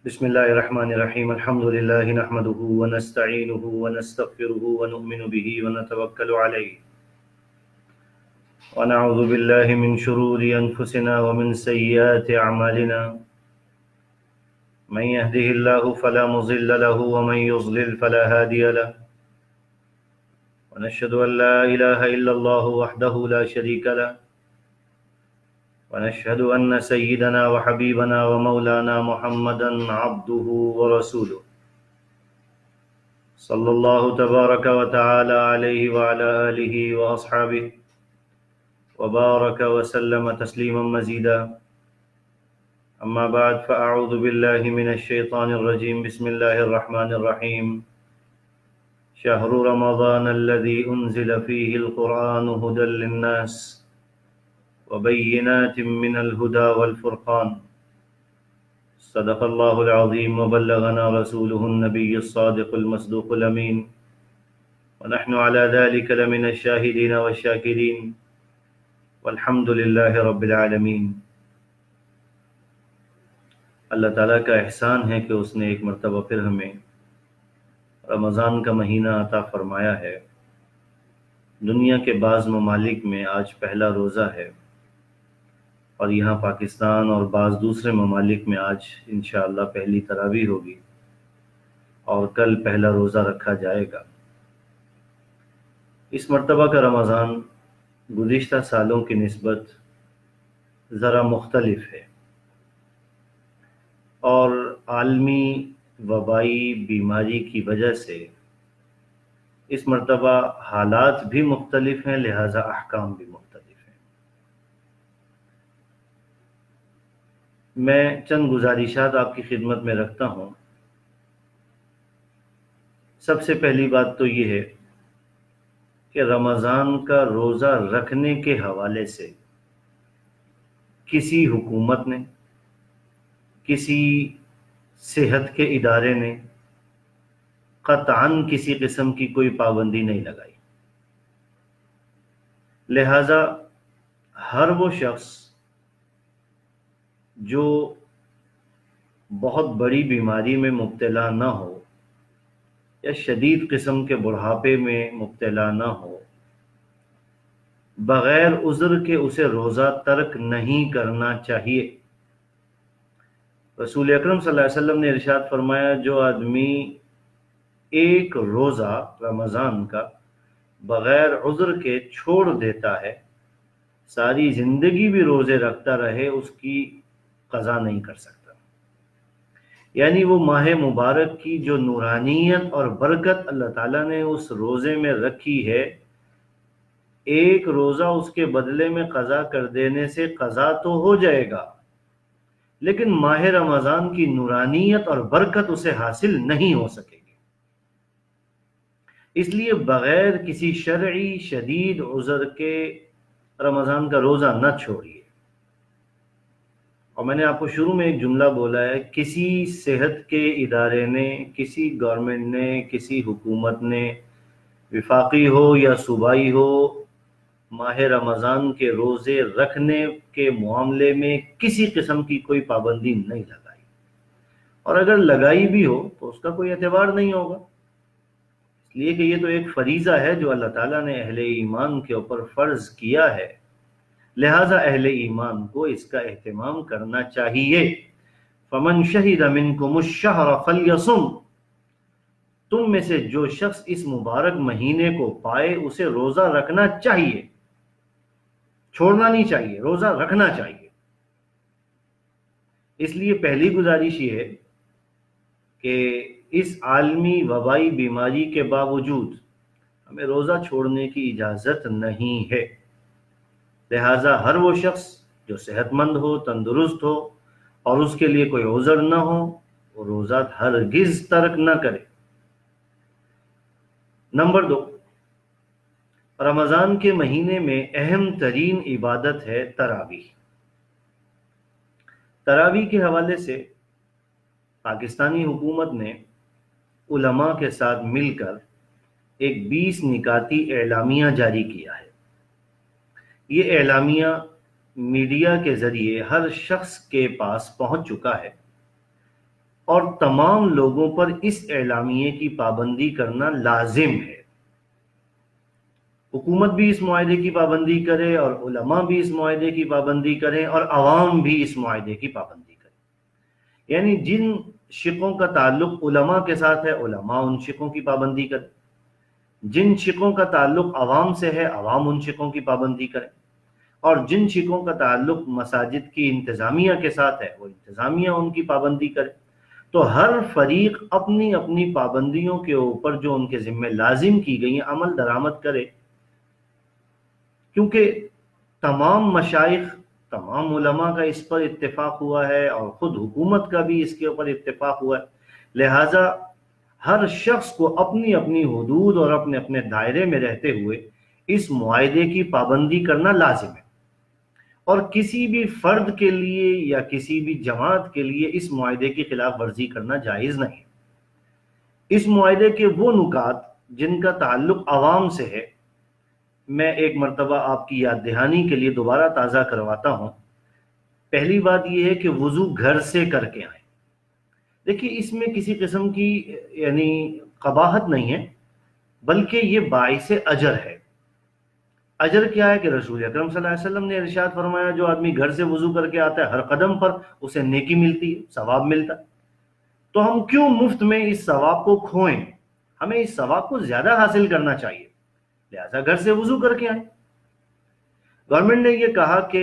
بسم الله الرحمن الرحيم الحمد لله نحمده ونستعينه ونستغفره ونؤمن به ونتوكل عليه ونعوذ بالله من شرور أنفسنا ومن سيئات أعمالنا من يهده الله فلا مضل له ومن يضلل فلا هادي له ونشهد أن لا إله إلا الله وحده لا شريك له ونشهد أن سيدنا وحبيبنا ومولانا محمدا عبده ورسوله صلى الله تبارك وتعالى عليه وعلى آله وأصحابه وبارك وسلم تسليما مزيدا أما بعد فأعوذ بالله من الشيطان الرجيم بسم الله الرحمن الرحيم شهر رمضان الذي أنزل فيه القرآن هدى للناس وبينات من الهدى والفرقان صدق الله العظيم وبلغنا رسوله النبي الصادق المصدوق الأمين ونحن على ذلك لمن الشاهدين والشاكرين والحمد لله رب العالمين۔ اللہ تعالیٰ کا احسان ہے کہ اس نے ایک مرتبہ پھر ہمیں رمضان کا مہینہ عطا فرمایا ہے۔ دنیا کے بعض ممالک میں آج پہلا روزہ ہے اور یہاں پاکستان اور بعض دوسرے ممالک میں آج انشاءاللہ پہلی تراویح ہوگی اور کل پہلا روزہ رکھا جائے گا۔ اس مرتبہ کا رمضان گزشتہ سالوں کی نسبت ذرا مختلف ہے اور عالمی وبائی بیماری کی وجہ سے اس مرتبہ حالات بھی مختلف ہیں، لہذا احکام بھی مختلف ہیں۔ میں چند گزارشات آپ کی خدمت میں رکھتا ہوں۔ سب سے پہلی بات تو یہ ہے کہ رمضان کا روزہ رکھنے کے حوالے سے کسی حکومت نے، کسی صحت کے ادارے نے قطعاً کسی قسم کی کوئی پابندی نہیں لگائی، لہذا ہر وہ شخص جو بہت بڑی بیماری میں مبتلا نہ ہو یا شدید قسم کے بڑھاپے میں مبتلا نہ ہو، بغیر عذر کے اسے روزہ ترک نہیں کرنا چاہیے۔ رسول اکرم صلی اللہ علیہ وسلم نے ارشاد فرمایا، جو آدمی ایک روزہ رمضان کا بغیر عذر کے چھوڑ دیتا ہے، ساری زندگی بھی روزے رکھتا رہے، اس کی قضا نہیں کر سکتا۔ یعنی وہ ماہ مبارک کی جو نورانیت اور برکت اللہ تعالیٰ نے اس روزے میں رکھی ہے، ایک روزہ اس کے بدلے میں قضا کر دینے سے قضا تو ہو جائے گا، لیکن ماہ رمضان کی نورانیت اور برکت اسے حاصل نہیں ہو سکے گی۔ اس لیے بغیر کسی شرعی شدید عذر کے رمضان کا روزہ نہ چھوڑیے۔ اور میں نے آپ کو شروع میں ایک جملہ بولا ہے، کسی صحت کے ادارے نے، کسی گورنمنٹ نے، کسی حکومت نے، وفاقی ہو یا صوبائی ہو، ماہ رمضان کے روزے رکھنے کے معاملے میں کسی قسم کی کوئی پابندی نہیں لگائی، اور اگر لگائی بھی ہو تو اس کا کوئی اعتبار نہیں ہوگا، اس لیے کہ یہ تو ایک فریضہ ہے جو اللہ تعالیٰ نے اہل ایمان کے اوپر فرض کیا ہے، لہذا اہل ایمان کو اس کا اہتمام کرنا چاہیے۔ فمن شہد منکم الشہر فلیصم، تم میں سے جو شخص اس مبارک مہینے کو پائے اسے روزہ رکھنا چاہیے، چھوڑنا نہیں چاہیے، روزہ رکھنا چاہیے۔ اس لیے پہلی گزارش یہ ہے کہ اس عالمی وبائی بیماری کے باوجود ہمیں روزہ چھوڑنے کی اجازت نہیں ہے، لہٰذا ہر وہ شخص جو صحت مند ہو، تندرست ہو اور اس کے لیے کوئی عذر نہ ہو، وہ روزہ ہرگز ترک نہ کرے۔ نمبر 2، رمضان کے مہینے میں اہم ترین عبادت ہے تراویح۔ تراویح کے حوالے سے پاکستانی حکومت نے علماء کے ساتھ مل کر ایک 20 نکاتی اعلامیہ جاری کیا ہے۔ یہ اعلامیہ میڈیا کے ذریعے ہر شخص کے پاس پہنچ چکا ہے۔ اور تمام لوگوں پر اس اعلامیے کی پابندی کرنا لازم ہے۔ حکومت بھی اس معاہدے کی پابندی کرے اور علماء بھی اس معاہدے کی پابندی کریں اور عوام بھی اس معاہدے کی پابندی کرے، یعنی جن شقوں کا تعلق علماء کے ساتھ ہے علماء ان شقوں کی پابندی کریں، جن شقوں کا تعلق عوام سے ہے عوام ان شقوں کی پابندی کریں، اور جن شقوں کا تعلق مساجد کی انتظامیہ کے ساتھ ہے وہ انتظامیہ ان کی پابندی کرے۔ تو ہر فریق اپنی اپنی پابندیوں کے اوپر جو ان کے ذمہ لازم کی گئی ہیں عمل درآمد کرے، کیونکہ تمام مشائخ تمام علماء کا اس پر اتفاق ہوا ہے اور خود حکومت کا بھی اس کے اوپر اتفاق ہوا ہے، لہٰذا ہر شخص کو اپنی اپنی حدود اور اپنے اپنے دائرے میں رہتے ہوئے اس معاہدے کی پابندی کرنا لازم ہے، اور کسی بھی فرد کے لیے یا کسی بھی جماعت کے لیے اس معاہدے کی خلاف ورزی کرنا جائز نہیں۔ اس معاہدے کے وہ نکات جن کا تعلق عوام سے ہے میں ایک مرتبہ آپ کی یاد دہانی کے لیے دوبارہ تازہ کرواتا ہوں۔ پہلی بات یہ ہے کہ وضو گھر سے کر کے آئیں۔ دیکھیے اس میں کسی قسم کی یعنی قباحت نہیں ہے، بلکہ یہ باعث اجر ہے۔ اجر کیا ہے کہ رسول اکرم صلی اللہ علیہ وسلم نے ارشاد فرمایا جو آدمی گھر سے وضو کر کے آتا ہے ہر قدم پر اسے نیکی ملتی ہے، ثواب ملتا ہے۔ تو ہم کیوں مفت میں اس ثواب کو کھوئیں؟ ہمیں اس ثواب کو زیادہ حاصل کرنا چاہیے، لہذا گھر سے وضو کر کے آئیں۔ گورنمنٹ نے یہ کہا کہ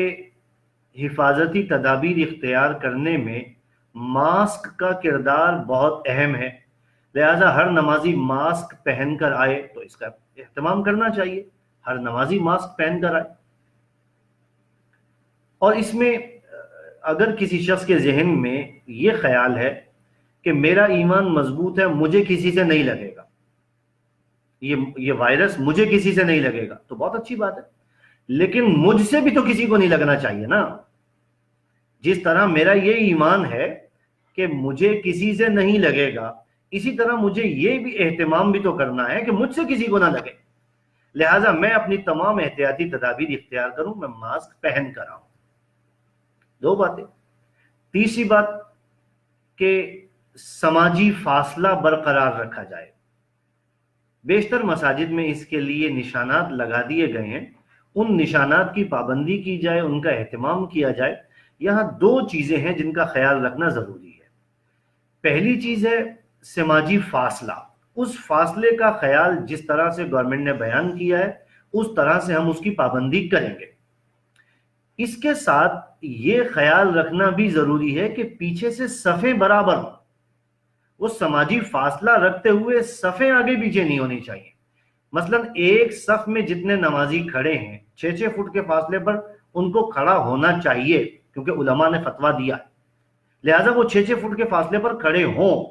حفاظتی تدابیر اختیار کرنے میں ماسک کا کردار بہت اہم ہے، لہذا ہر نمازی ماسک پہن کر آئے تو اس کا اہتمام کرنا چاہیے، ہر نمازی ماسک پہن کر آئے۔ اور اس میں اگر کسی شخص کے ذہن میں یہ خیال ہے کہ میرا ایمان مضبوط ہے مجھے کسی سے نہیں لگے گا، یہ وائرس مجھے کسی سے نہیں لگے گا، تو بہت اچھی بات ہے، لیکن مجھ سے بھی تو کسی کو نہیں لگنا چاہیے نا۔ جس طرح میرا یہ ایمان ہے کہ مجھے کسی سے نہیں لگے گا، اسی طرح مجھے یہ بھی اہتمام بھی تو کرنا ہے کہ مجھ سے کسی کو نہ لگے، لہٰذا میں اپنی تمام احتیاطی تدابیر اختیار کروں، میں ماسک پہن کر آؤں۔ دو باتیں۔ تیسری بات کہ سماجی فاصلہ برقرار رکھا جائے۔ بیشتر مساجد میں اس کے لیے نشانات لگا دیے گئے ہیں، ان نشانات کی پابندی کی جائے، ان کا اہتمام کیا جائے۔ یہاں دو چیزیں ہیں جن کا خیال رکھنا ضروری ہے۔ پہلی چیز ہے سماجی فاصلہ، اس فاصلے کا خیال جس طرح سے گورنمنٹ نے بیان کیا ہے اس طرح سے ہم اس کی پابندی کریں گے۔ اس کے ساتھ یہ خیال رکھنا بھی ضروری ہے کہ پیچھے سے صفیں برابر ہوں، وہ سماجی فاصلہ رکھتے ہوئے صفیں آگے پیچھے نہیں ہونی چاہیے۔ مثلا ایک صف میں جتنے نمازی کھڑے ہیں 6-6 فٹ کے فاصلے پر ان کو کھڑا ہونا چاہیے، کیونکہ علماء نے فتویٰ دیا ہے، لہٰذا وہ 6-6 فٹ کے فاصلے پر کھڑے ہوں،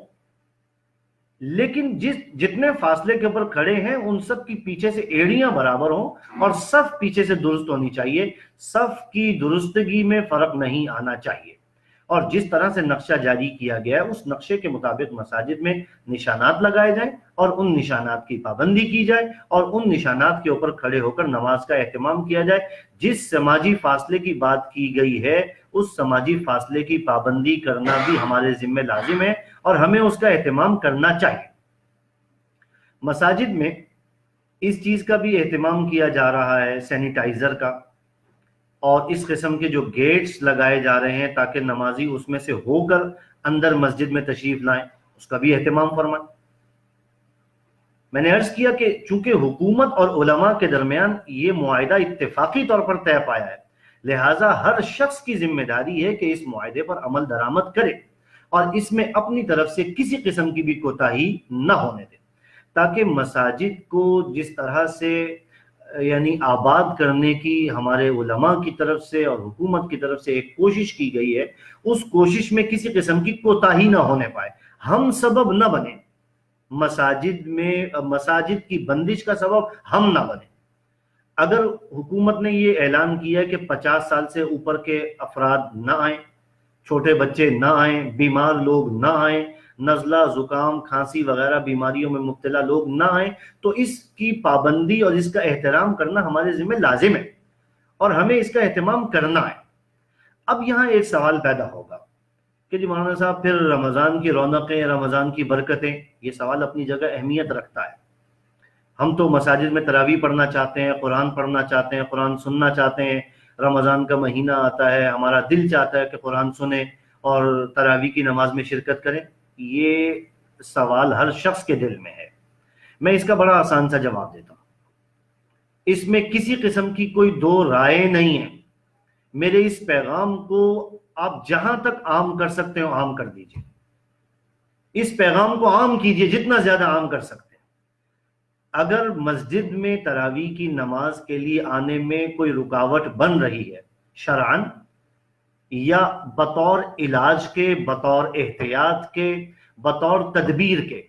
لیکن جتنے فاصلے کے اوپر کھڑے ہیں ان سب کی پیچھے سے ایڑیاں برابر ہوں اور صف پیچھے سے درست ہونی چاہیے، صف کی درستگی میں فرق نہیں آنا چاہیے۔ اور جس طرح سے نقشہ جاری کیا گیا ہے اس نقشے کے مطابق مساجد میں نشانات لگائے جائیں اور ان نشانات کی پابندی کی جائے اور ان نشانات کے اوپر کھڑے ہو کر نماز کا اہتمام کیا جائے۔ جس سماجی فاصلے کی بات کی گئی ہے اس سماجی فاصلے کی پابندی کرنا بھی ہمارے ذمہ لازم ہے اور ہمیں اس کا اہتمام کرنا چاہیے۔ مساجد میں اس چیز کا بھی اہتمام کیا جا رہا ہے، سینیٹائزر کا، اور اس قسم کے جو گیٹس لگائے جا رہے ہیں تاکہ نمازی اس میں سے ہو کر اندر مسجد میں تشریف لائیں، اس کا بھی اہتمام فرمائیں۔ میں نے عرض کیا کہ چونکہ حکومت اور علماء کے درمیان یہ معاہدہ اتفاقی طور پر طے پایا ہے، لہٰذا ہر شخص کی ذمہ داری ہے کہ اس معاہدے پر عمل درآمد کرے اور اس میں اپنی طرف سے کسی قسم کی بھی کوتاہی نہ ہونے دے، تاکہ مساجد کو جس طرح سے یعنی آباد کرنے کی ہمارے علماء کی طرف سے اور حکومت کی طرف سے ایک کوشش کی گئی ہے، اس کوشش میں کسی قسم کی کوتاہی نہ ہونے پائے، ہم سبب نہ بنیں، مساجد کی بندش کا سبب ہم نہ بنیں۔ اگر حکومت نے یہ اعلان کیا کہ 50 سال سے اوپر کے افراد نہ آئیں، چھوٹے بچے نہ آئیں، بیمار لوگ نہ آئیں، نزلہ زکام کھانسی وغیرہ بیماریوں میں مبتلا لوگ نہ آئیں، تو اس کی پابندی اور اس کا احترام کرنا ہمارے ذمہ لازم ہے اور ہمیں اس کا اہتمام کرنا ہے۔ اب یہاں ایک سوال پیدا ہوگا کہ جی مولانا صاحب پھر رمضان کی رونقیں، رمضان کی برکتیں، یہ سوال اپنی جگہ اہمیت رکھتا ہے۔ ہم تو مساجد میں تراویح پڑھنا چاہتے ہیں، قرآن پڑھنا چاہتے ہیں، قرآن سننا چاہتے ہیں، رمضان کا مہینہ آتا ہے، ہمارا دل چاہتا ہے کہ قرآن سنیں اور تراویح کی نماز میں شرکت کریں۔ یہ سوال ہر شخص کے دل میں ہے۔ میں اس کا بڑا آسان سا جواب دیتا ہوں، اس میں کسی قسم کی کوئی دو رائے نہیں ہے۔ میرے اس پیغام کو آپ جہاں تک عام کر سکتے ہو عام کر دیجئے، اس پیغام کو عام کیجئے جتنا زیادہ عام کر سکتے ہیں۔ اگر مسجد میں تراویح کی نماز کے لیے آنے میں کوئی رکاوٹ بن رہی ہے شرعاً یا بطور علاج کے، بطور احتیاط کے، بطور تدبیر کے،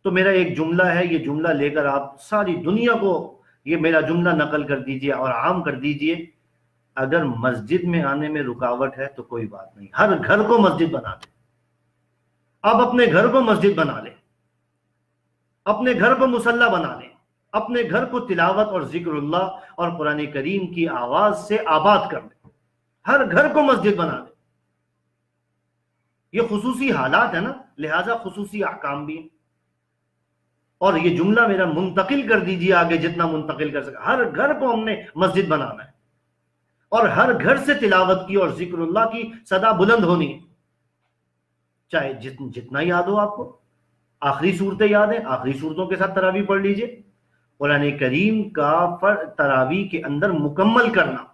تو میرا ایک جملہ ہے، یہ جملہ لے کر آپ ساری دنیا کو یہ میرا جملہ نقل کر دیجئے اور عام کر دیجئے۔ اگر مسجد میں آنے میں رکاوٹ ہے تو کوئی بات نہیں، ہر گھر کو مسجد بنا دیں۔ آپ اپنے گھر کو مسجد بنا لیں، اپنے گھر کو مصلی بنا لیں، اپنے گھر کو تلاوت اور ذکر اللہ اور قرآن کریم کی آواز سے آباد کر لیں، ہر گھر کو مسجد بنا لیں۔ یہ خصوصی حالات ہیں نا، لہٰذا خصوصی احکام بھی ہیں۔ اور یہ جملہ میرا منتقل کر دیجیے آگے جتنا منتقل کر سکے، ہر گھر کو ہم نے مسجد بنانا ہے اور ہر گھر سے تلاوت کی اور ذکر اللہ کی صدا بلند ہونی ہے، چاہے جتنا یاد ہو آپ کو۔ آخری صورتیں یاد ہیں، آخری صورتوں کے ساتھ تراویح پڑھ لیجئے۔ قرآن کریم کا تراویح کے اندر مکمل کرنا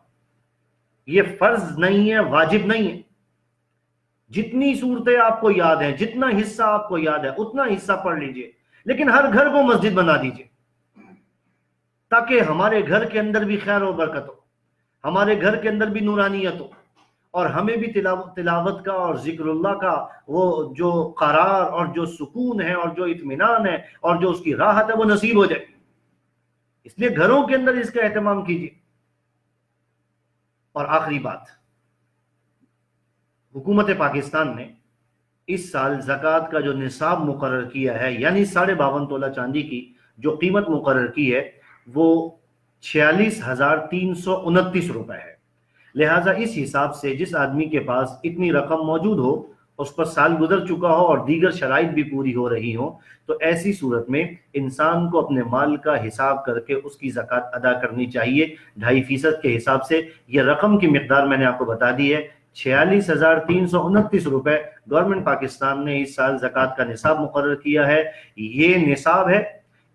یہ فرض نہیں ہے، واجب نہیں ہے۔ جتنی صورتیں آپ کو یاد ہیں، جتنا حصہ آپ کو یاد ہے اتنا حصہ پڑھ لیجئے، لیکن ہر گھر کو مسجد بنا دیجئے تاکہ ہمارے گھر کے اندر بھی خیر و برکت ہو، ہمارے گھر کے اندر بھی نورانیت ہو، اور ہمیں بھی تلاوت کا اور ذکر اللہ کا وہ جو قرار اور جو سکون ہے اور جو اطمینان ہے اور جو اس کی راحت ہے وہ نصیب ہو جائے۔ اس لیے گھروں کے اندر اس کا اہتمام کیجیے۔ اور آخری بات، حکومت پاکستان نے اس سال زکوٰۃ کا جو نصاب مقرر کیا ہے، یعنی 52.5 تولہ چاندی کی جو قیمت مقرر کی ہے وہ 46,329 روپے ہے۔ لہٰذا اس حساب سے جس آدمی کے پاس اتنی رقم موجود ہو، اس پر سال گزر چکا ہو اور دیگر شرائط بھی پوری ہو رہی ہوں، تو ایسی صورت میں انسان کو اپنے مال کا حساب کر کے اس کی زکوٰۃ ادا کرنی چاہیے 2.5% کے حساب سے۔ یہ رقم کی مقدار میں نے آپ کو بتا دی ہے، 46,329 روپے گورنمنٹ پاکستان نے اس سال زکوٰۃ کا نصاب مقرر کیا ہے۔ یہ نصاب ہے،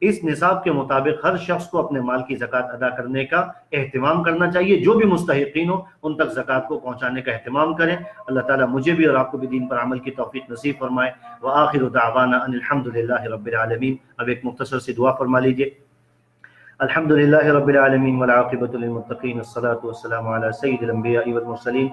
اس نصاب کے مطابق ہر شخص کو اپنے مال کی زکوٰۃ ادا کرنے کا اہتمام کرنا چاہیے۔ جو بھی مستحقین ہو ان تک زکوٰۃ کو پہنچانے کا اہتمام کریں۔ اللہ تعالیٰ مجھے بھی اور آپ کو بھی دین پر عمل کی توفیق نصیب فرمائے۔ وآخر دعوانا ان الحمد للہ رب العالمین۔ اب ایک مختصر سی دعا فرما لیجیے۔ الحمد للہ رب العالمین والعاقبۃ للمتقین، الصلاۃ والسلام علی سید الانبیاء والمرسلین۔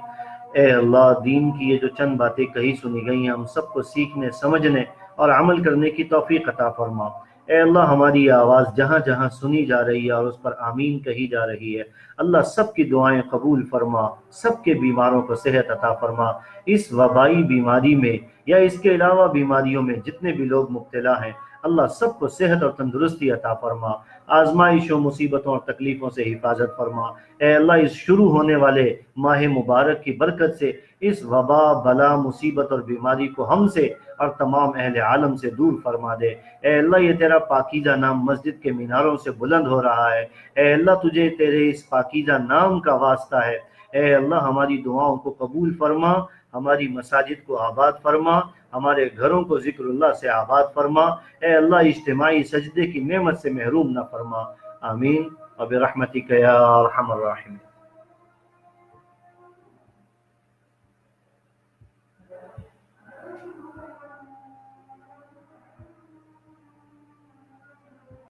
اے اللہ، دین کی یہ جو چند باتیں کہی سنی گئی ہیں ہم سب کو سیکھنے، سمجھنے اور عمل کرنے کی توفیق عطا فرما۔ اے اللہ، ہماری آواز جہاں جہاں سنی جا رہی ہے اور اس پر آمین کہی جا رہی ہے، اللہ سب کی دعائیں قبول فرما، سب کے بیماروں کو صحت عطا فرما۔ اس وبائی بیماری میں یا اس کے علاوہ بیماریوں میں جتنے بھی لوگ مبتلا ہیں، اللہ سب کو صحت اور تندرستی عطا فرما، آزمائش و مصیبتوں اور تکلیفوں سے حفاظت فرما۔ اے اللہ، اس شروع ہونے والے ماہ مبارک کی برکت سے اس وبا، بلا، مصیبت اور بیماری کو ہم سے اور تمام اہل عالم سے دور فرما دے۔ اے اللہ، یہ تیرا پاکیزہ نام مسجد کے میناروں سے بلند ہو رہا ہے۔ اے اللہ، تجھے تیرے اس پاکیزہ نام کا واسطہ ہے۔ اے اللہ، ہماری دعاؤں کو قبول فرما، ہماری مساجد کو آباد فرما، ہمارے گھروں کو ذکر اللہ سے آباد فرما۔ اے اللہ، اجتماعی سجدے کی نعمت سے محروم نہ فرما۔ آمین وبرحمتک یا ارحم الراحمین۔